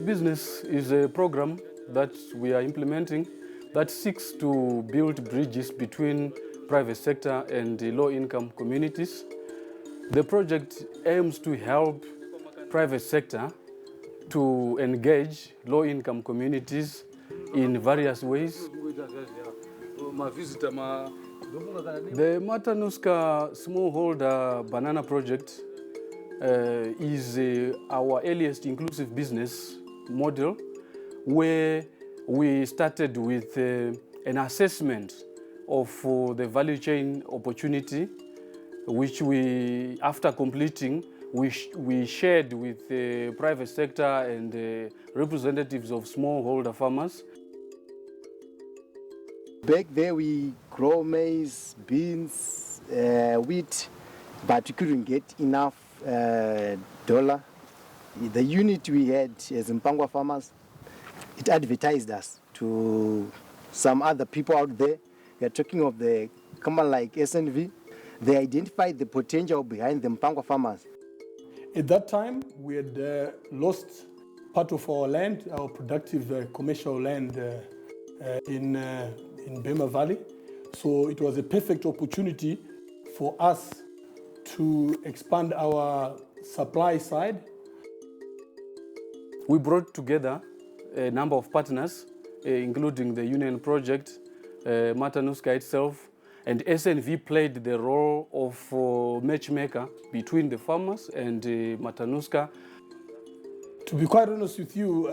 Business is a program that we are implementing that seeks to build bridges between private sector and the low-income communities. The project aims to help private sector to engage low-income communities in various ways. The Matanuska smallholder banana project is our earliest inclusive business model, where we started with an assessment of the value chain opportunity, which we, after completing, we shared with the private sector and representatives of smallholder farmers. Back there we grow maize, beans, wheat, but we couldn't get enough dollar. The unit we had as Mupangwa farmers, it advertised us to some other people out there. We are talking of the company like SNV. They identified the potential behind the Mupangwa farmers. At that time, we had lost part of our land, our productive commercial land in Bema Valley. So it was a perfect opportunity for us to expand our supply side. We brought together a number of partners, including the Union Project, Matanuska itself, and SNV played the role of matchmaker between the farmers and Matanuska. To be quite honest with you,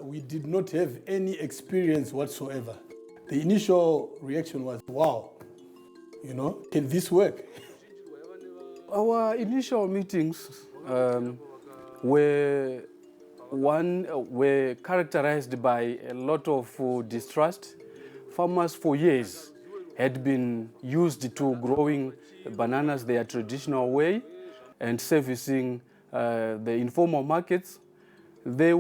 we did not have any experience whatsoever. The initial reaction was, wow, you know, can this work? Our initial meetings were characterized by a lot of distrust. Farmers for years had been used to growing bananas their traditional way and servicing the informal markets. They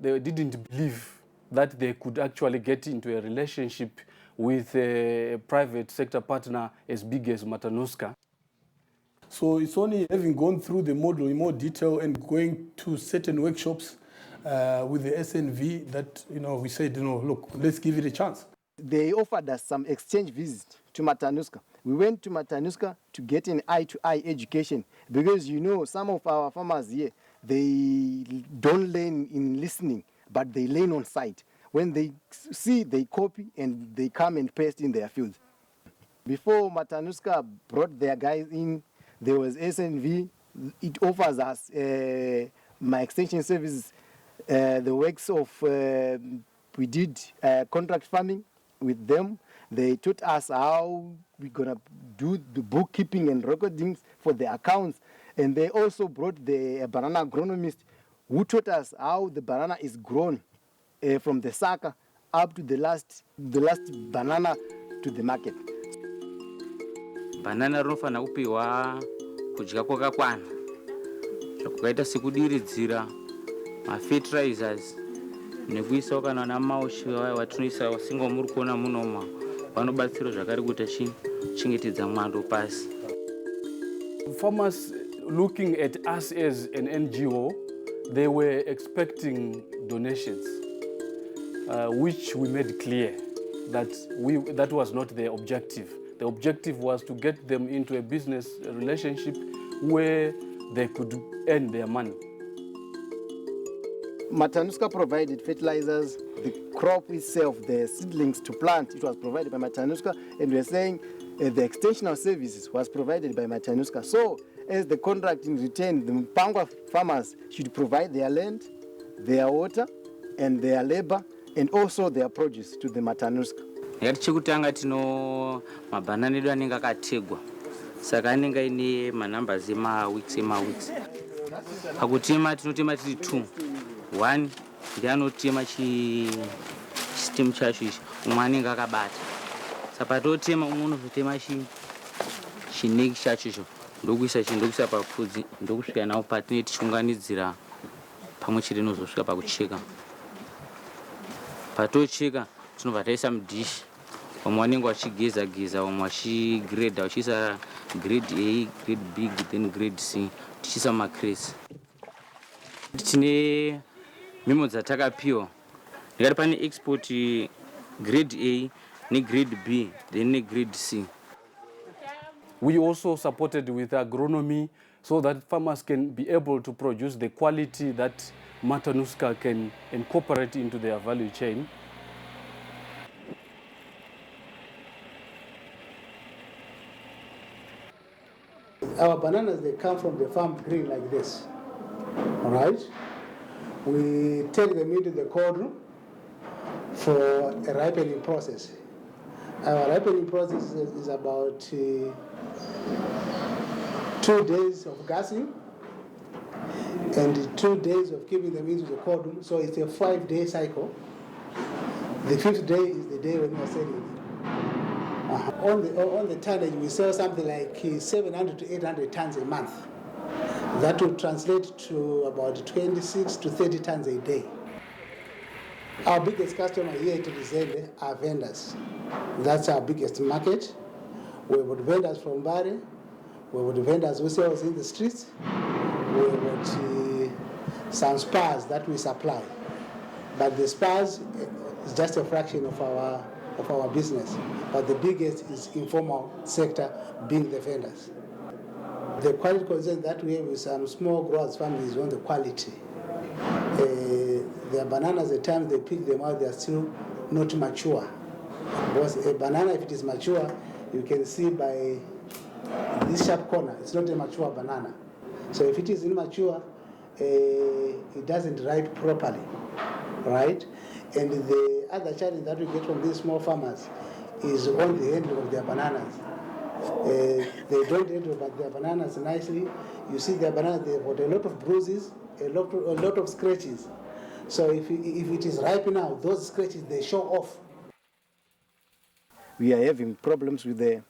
didn't believe that they could actually get into a relationship with a private sector partner as big as Matanuska. So it's only having gone through the model in more detail and going to certain workshops with the SNV that, you know, we said, you know, look, let's give it a chance. They offered us some exchange visits to Matanuska. We went to Matanuska to get an eye-to-eye education because, you know, some of our farmers here, they don't learn in listening, but they learn on sight. When they see, they copy and they come and paste in their fields. Before Matanuska brought their guys in, there was SNV. It offers us my extension services, the works of, we did contract farming with them. They taught us how we're going to do the bookkeeping and recordings for the accounts. And they also brought the banana agronomist who taught us how the banana is grown from the sucker up to the last banana to the market. Banana rinofana kupiwa kudya kwakakwana zvakaita sekudiridzira fertilizers nekuisawo kana namaushi watinoisa singa muri kuona munoma vanobatsira zvakare kuti chengetedza mwando pasi. Farmers looking at us as an NGO, they were expecting donations, which we made clear that was not the objective. The objective was to get them into a business relationship where they could earn their money. Matanuska provided fertilizers, the crop itself, the seedlings to plant, it was provided by Matanuska, and we're saying the extensional services was provided by Matanuska. So, as the contract in return, the Mupangwa farmers should provide their land, their water, and their labor, and also their produce to the Matanuska. Yakati chekutanga tino mabanana edu anenge akategwa saka anenge ine manumbers emaweeks. Pakutema tinotema tiri 2. 1 ndiye anotema chitemu chacho ichi, umwe anenge akabata. Saka patotema umwe unozotema chineki chacho icho, ndokuisa papfudzi ndokusvika nawo patinenge tichiunganidzira pamwe chete nozosvika pakucheka. Patocheka tinobva taisa mudhishi, vamwe vanenge vachigeza vamwe vachigredha vachiisa grade A, grade B, then grade C, tichiisa mumakresi. Tine memo dzatakapiwa, ndikati pane export grade A negrade B then negrade C. We also supported with agronomy so that farmers can be able to produce the quality that Matanuska can incorporate into their value chain. Our bananas, they come from the farm green like this, all right? We take them into the cold room for a ripening process. Our ripening process is about 2 days of gassing and 2 days of keeping them into the cold room. So it's a 5-day cycle. The 5th day is the day when we are selling it. On the tonnage, we sell something like 700 to 800 tons a month. That will translate to about 26 to 30 tons a day. Our biggest customer here at Rizende are vendors. That's our biggest market. We've got vendors from Bari, we've got vendors who sell in the streets, we've got some spas that we supply. But the spas is just a fraction of our business. But the biggest is informal sector, being the vendors. The quality concern that we have with some small growers families on the quality. Their bananas, at the time they pick them out, they are still not mature. Because a banana, if it is mature, you can see by this sharp corner, it's not a mature banana. So if it is immature, it doesn't ripe properly, right? And the other challenge that we get from these small farmers is on the handling of their bananas. They don't handle their bananas nicely. You see their bananas, they've got a lot of bruises, a lot of scratches. So if it is ripe now, those scratches, they show off. We are having problems with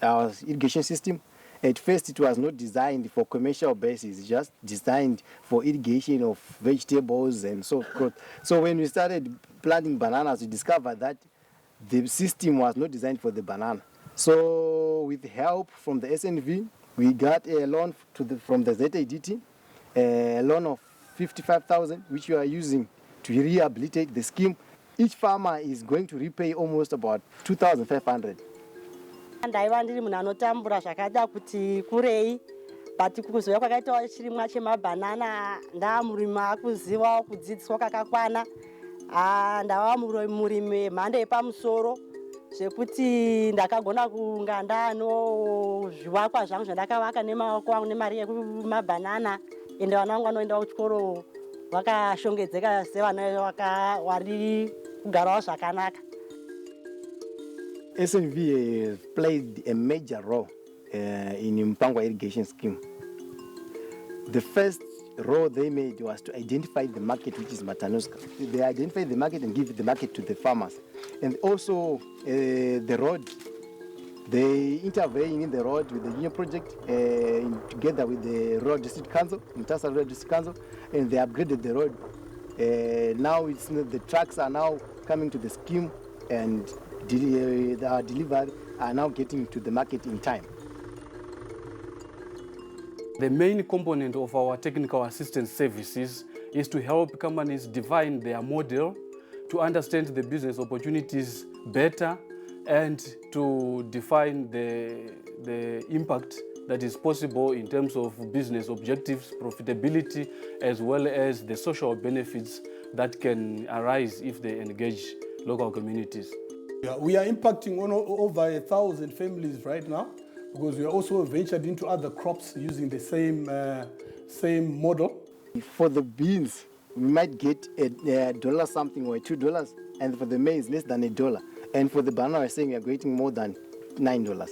our irrigation system. At first, it was not designed for commercial basis, just designed for irrigation of vegetables and so forth. So when we started planting bananas, we discovered that the system was not designed for the banana. So with help from the SNV, we got a loan from the ZADT, a loan of 55,000, which we are using to rehabilitate the scheme. Each farmer is going to repay almost about 2,500. Ndaiva ndiri munhu anotambura zvakaita kuti kurei, but kuzouya kwakaitawo chirimwa chemabhanana ndaamurimi akuzivawo kudzidziswa kakakwana. Ndava murimi wemhando yepamusoro zvekuti ndakagona kunga ndaano zvivakwa zvangu zvandakavaka nemaoko angu nemari yekumabhanana, ende vana vangu vanoenda kuchikoro vakashongedzeka sevana vari kugarawo zvakanaka. SNV has played a major role in Mupangwa irrigation scheme. The first role they made was to identify the market, which is Matanuska. They identify the market and give the market to the farmers. And also the road, they intervene in the road with the union project together with the road district council, Mutasa Road District Council, and they upgraded the road. Now the trucks are now coming to the scheme and the delivery are now getting to the market in time. The main component of our technical assistance services is to help companies define their model, to understand the business opportunities better, and to define the impact that is possible in terms of business objectives, profitability, as well as the social benefits that can arise if they engage local communities. Yeah, we are impacting on over 1,000 families right now, because we are also ventured into other crops using the same model. For the beans, we might get a dollar something or $2, and for the maize, less than $1. And for the banana, we're saying we are getting more than $9.